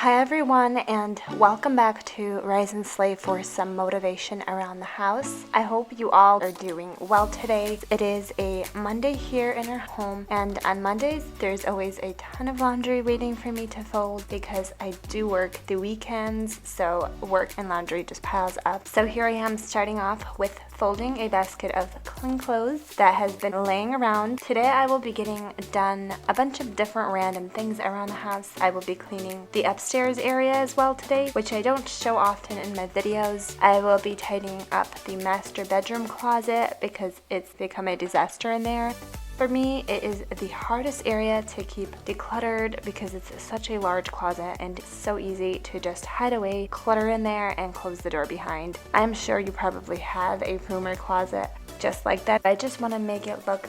Hi everyone, and welcome back to Rise and Slay for some motivation around the house. I hope you all are doing well today. It is a Monday here in our home, and on Mondays there's always a ton of laundry waiting for me to fold because I do work the weekends, so work and laundry just piles up. So here I am starting off with folding a basket of clean clothes that has been laying around. Today I will be getting done a bunch of different random things around the house. I will be cleaning the upstairs area as well today, which I don't show often in my videos. I will be tidying up the master bedroom closet because it's become a disaster in there. For me, it is the hardest area to keep decluttered because it's such a large closet and it's so easy to just hide away, clutter in there, and close the door behind. I'm sure you probably have a room or closet just like that. I just want to make it look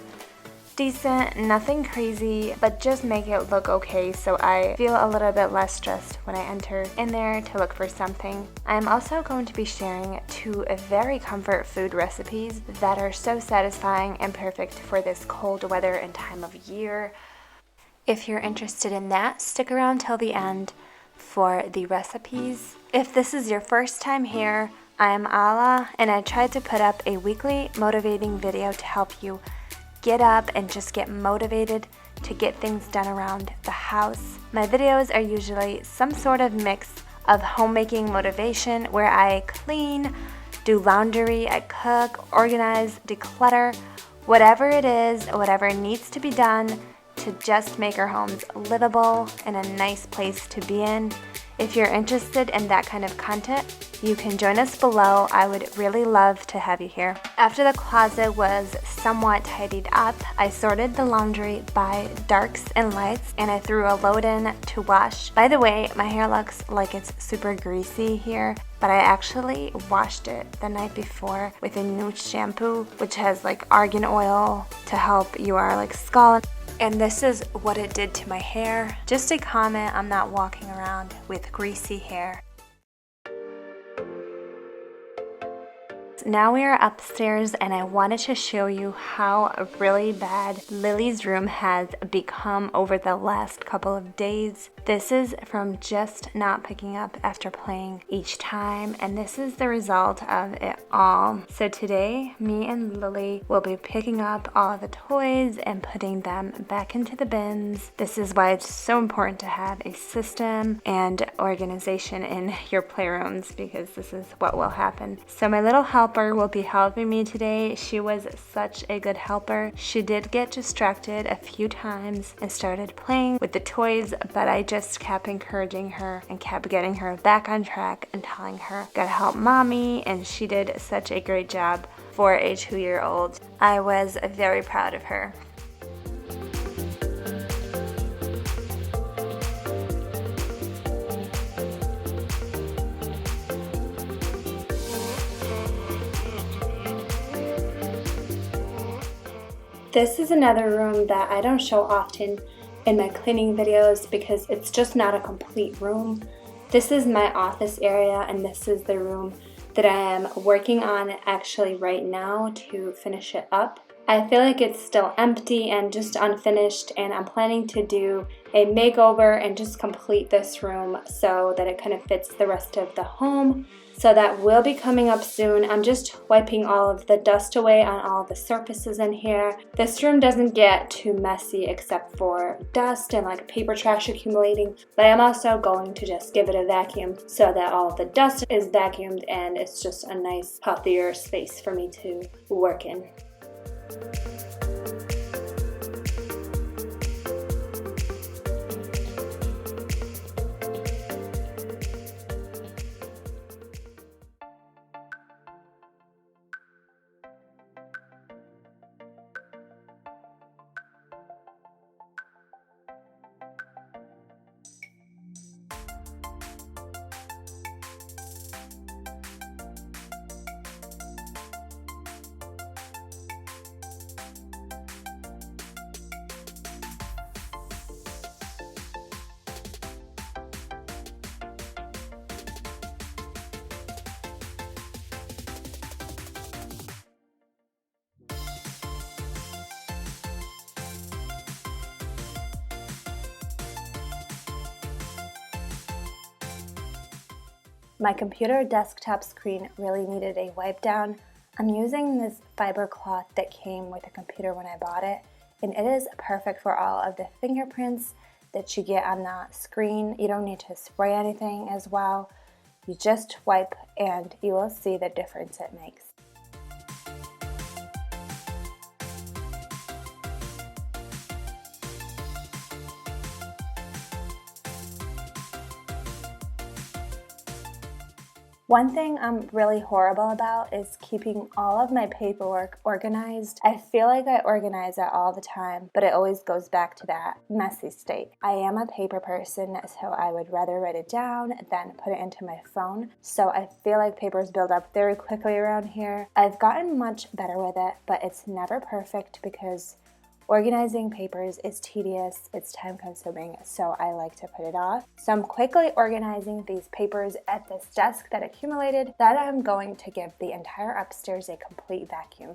decent, nothing crazy, but just make it look okay so I feel a little bit less stressed when I enter in there to look for something. I'm also going to be sharing 2 very comfort food recipes that are so satisfying and perfect for this cold weather and time of year. If you're interested in that, stick around till the end for the recipes. If this is your first time here, I'm Ala, and I tried to put up a weekly motivating video to help you get up and just get motivated to get things done around the house. My videos are usually some sort of mix of homemaking motivation where I clean, do laundry, I cook, organize, declutter, whatever it is, whatever needs to be done to just make our homes livable and a nice place to be in. If you're interested in that kind of content, you can join us below. I would really love to have you here. After the closet was somewhat tidied up, I sorted the laundry by darks and lights, and I threw a load in to wash. By the way, my hair looks like it's super greasy here, but I actually washed it the night before with a new shampoo, which has like argan oil to help your skull. And this is what it did to my hair. Just a comment, I'm not walking around with greasy hair. Now we are upstairs, and I wanted to show you how really bad Lily's room has become over the last couple of days. This is from just not picking up after playing each time, and this is the result of it all. So today, me and Lily will be picking up all of the toys and putting them back into the bins. This is why it's so important to have a system and organization in your playrooms, because this is what will happen. So my little helper will be helping me today. She was such a good helper. She did get distracted a few times and started playing with the toys, but I just kept encouraging her and kept getting her back on track and telling her, gotta help mommy, and she did such a great job for a 2-year-old. I was very proud of her. This is another room that I don't show often in my cleaning videos because it's just not a complete room. This is my office area, and this is the room that I am working on actually right now to finish it up. I feel like it's still empty and just unfinished, and I'm planning to do a makeover and just complete this room so that it kind of fits the rest of the home. So that will be coming up soon. I'm just wiping all of the dust away on all the surfaces in here. This room doesn't get too messy except for dust and paper trash accumulating, but I'm also going to just give it a vacuum so that all of the dust is vacuumed and it's just a nice, healthier space for me to work in. My computer desktop screen really needed a wipe down. I'm using this fiber cloth that came with the computer when I bought it, and it is perfect for all of the fingerprints that you get on the screen. You don't need to spray anything as well. You just wipe and you will see the difference it makes. One thing I'm really horrible about is keeping all of my paperwork organized. I feel like I organize it all the time, but it always goes back to that messy state. I am a paper person, so I would rather write it down than put it into my phone. So I feel like papers build up very quickly around here. I've gotten much better with it, but it's never perfect because organizing papers is tedious, it's time consuming, so I like to put it off. So I'm quickly organizing these papers at this desk that accumulated. Then I'm going to give the entire upstairs a complete vacuum.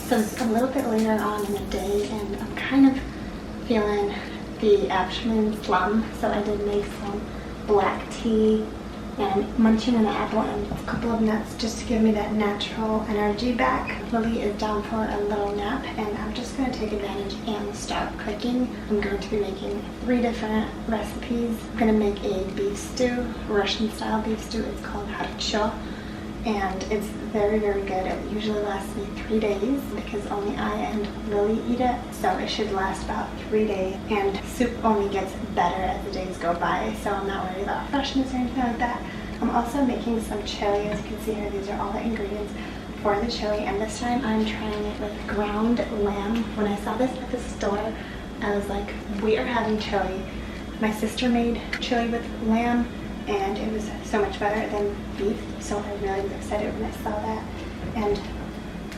So it's a little bit later on in the day and I'm kind of feeling the afternoon slum. So I did make some black tea and munching an apple and a couple of nuts just to give me that natural energy back. Lily is down for a little nap and I'm just going to take advantage and start cooking. I'm going to be making 3 different recipes. I'm going to make a beef stew, Russian style beef stew. It's called harcho. And it's very, very good. It usually lasts me 3 days because only I and Lily eat it. So it should last about 3 days. And soup only gets better as the days go by. So I'm not worried about freshness or anything like that. I'm also making some chili. As you can see here, these are all the ingredients for the chili. And this time I'm trying it with ground lamb. When I saw this at the store, I was like, we are having chili. My sister made chili with lamb, and it was so much better than beef, so I really was excited when I saw that. And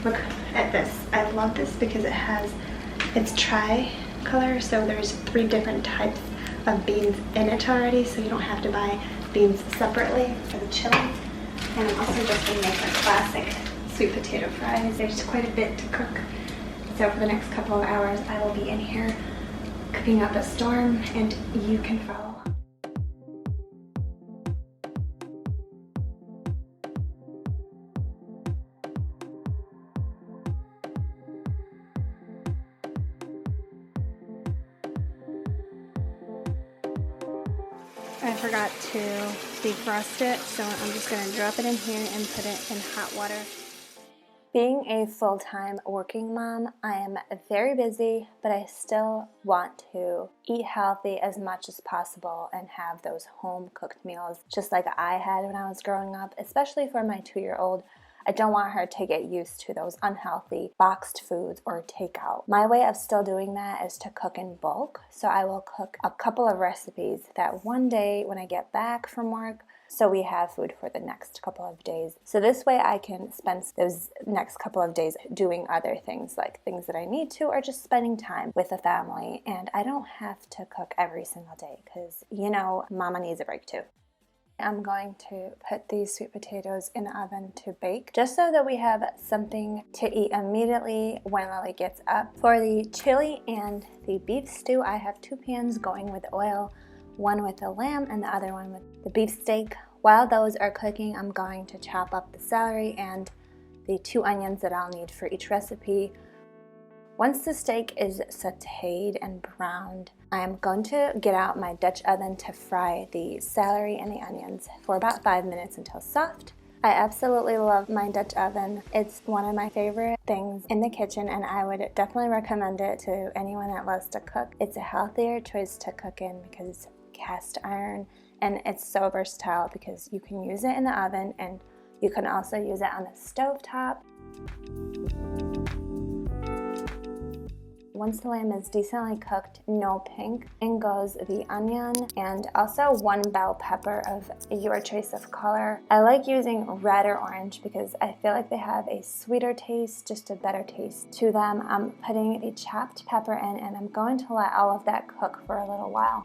look at this. I love this because it's tri-color, so there's 3 different types of beans in it already, so you don't have to buy beans separately for the chili. And I'm also just going to make our classic sweet potato fries. There's quite a bit to cook, so for the next couple of hours I will be in here cooking up a storm, and you can follow. I forgot to defrost it, so I'm just going to drop it in here and put it in hot water. Being a full-time working mom, I am very busy, but I still want to eat healthy as much as possible and have those home-cooked meals just like I had when I was growing up, especially for my 2-year-old. I don't want her to get used to those unhealthy boxed foods or takeout. My way of still doing that is to cook in bulk. So I will cook a couple of recipes that one day when I get back from work, so we have food for the next couple of days. So this way I can spend those next couple of days doing other things, like things that I need to, or just spending time with the family. And I don't have to cook every single day because, you know, mama needs a break too. I'm going to put these sweet potatoes in the oven to bake, just so that we have something to eat immediately when Lily gets up. For the chili and the beef stew, I have 2 pans going with oil, one with the lamb and the other one with the beef steak. While those are cooking, I'm going to chop up the celery and the 2 onions that I'll need for each recipe. Once the steak is sauteed and browned, I am going to get out my Dutch oven to fry the celery and the onions for about 5 minutes until soft. I absolutely love my Dutch oven. It's one of my favorite things in the kitchen, and I would definitely recommend it to anyone that loves to cook. It's a healthier choice to cook in because it's cast iron, and it's so versatile because you can use it in the oven and you can also use it on the stovetop. Once the lamb is decently cooked, no pink, in goes the onion and also 1 bell pepper of your choice of color. I like using red or orange because I feel like they have a sweeter taste, just a better taste to them. I'm putting the chopped pepper in and I'm going to let all of that cook for a little while.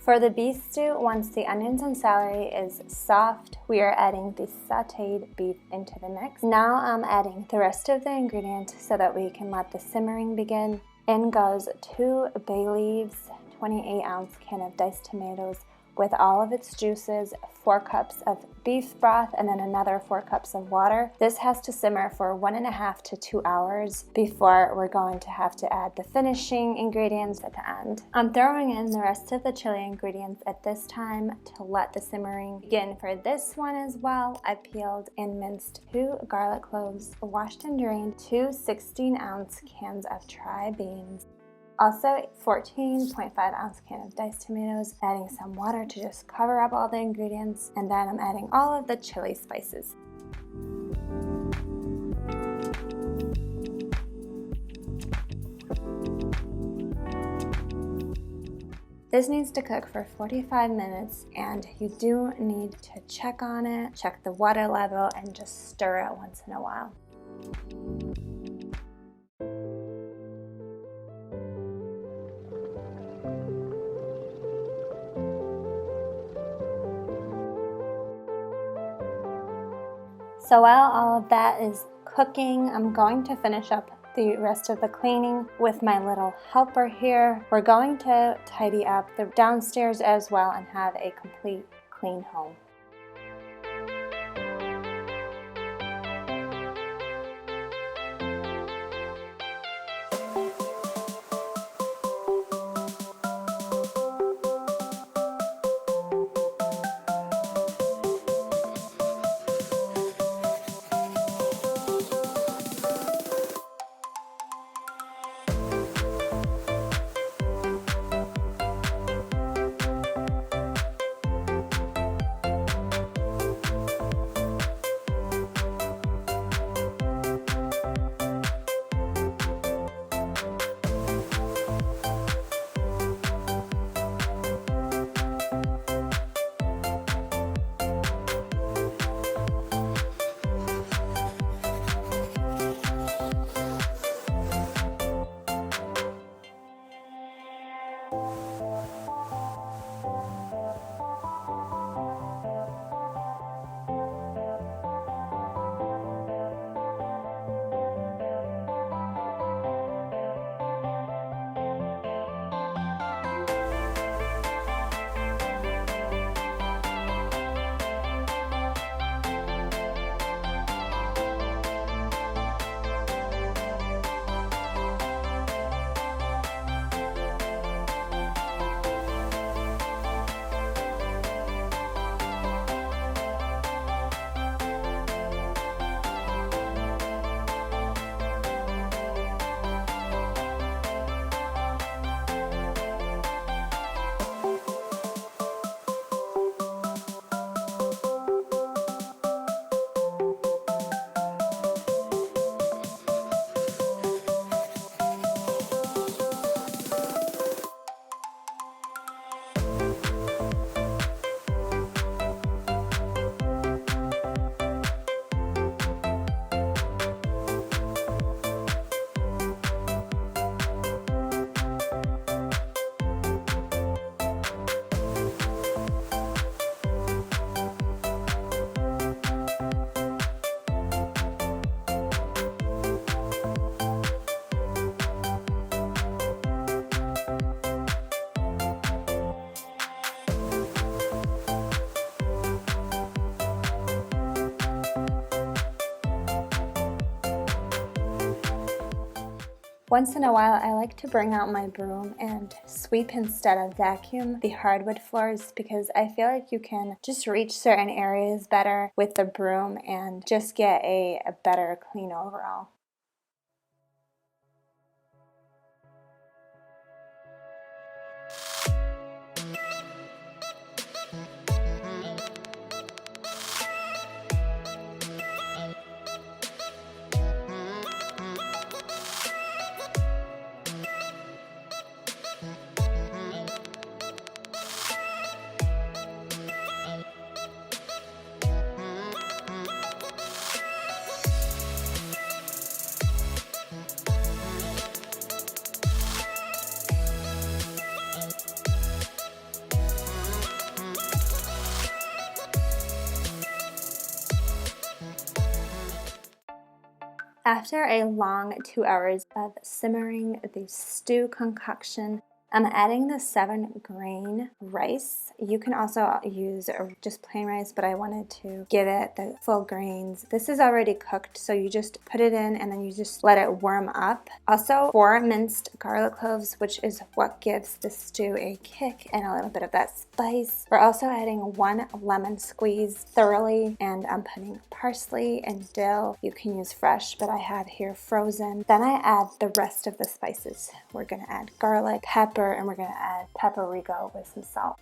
For the beef stew, once the onions and celery is soft, we are adding the sauteed beef into the mix. Now I'm adding the rest of the ingredients so that we can let the simmering begin. In goes 2 bay leaves, 28-ounce can of diced tomatoes with all of its juices, 4 cups of beef broth, and then another 4 cups of water. This has to simmer for 1.5 to 2 hours before we're going to have to add the finishing ingredients at the end. I'm throwing in the rest of the chili ingredients at this time to let the simmering begin. For this one as well, I peeled and minced 2 garlic cloves, washed and drained 2 16-ounce cans of tri beans. Also, 14.5-ounce can of diced tomatoes, adding some water to just cover up all the ingredients, and then I'm adding all of the chili spices. This needs to cook for 45 minutes, and you do need to check on it, check the water level, and just stir it once in a while. So while all of that is cooking, I'm going to finish up the rest of the cleaning with my little helper here. We're going to tidy up the downstairs as well and have a complete clean home. Once in a while, I like to bring out my broom and sweep instead of vacuum the hardwood floors because I feel like you can just reach certain areas better with the broom and just get a better clean overall. After a long 2 hours of simmering the stew concoction, I'm adding the 7-grain rice. You can also use just plain rice, but I wanted to give it the full grains. This is already cooked, so you just put it in and then you just let it warm up. Also, 4 minced garlic cloves, which is what gives the stew a kick and a little bit of that spice. We're also adding 1 lemon squeezed thoroughly, and I'm putting parsley and dill. You can use fresh, but I have here frozen. Then I add the rest of the spices. We're gonna add garlic, pepper, and we're going to add paprika with some salt.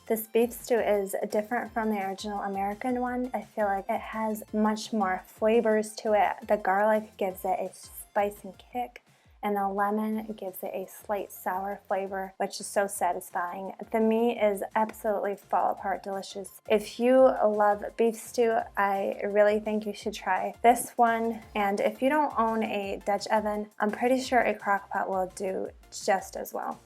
This beef stew is different from the original American one. I feel like it has much more flavors to it. The garlic gives it a spice and kick, and the lemon gives it a slight sour flavor, which is so satisfying. The meat is absolutely fall apart delicious. If you love beef stew, I really think you should try this one. And if you don't own a Dutch oven, I'm pretty sure a crock pot will do just as well.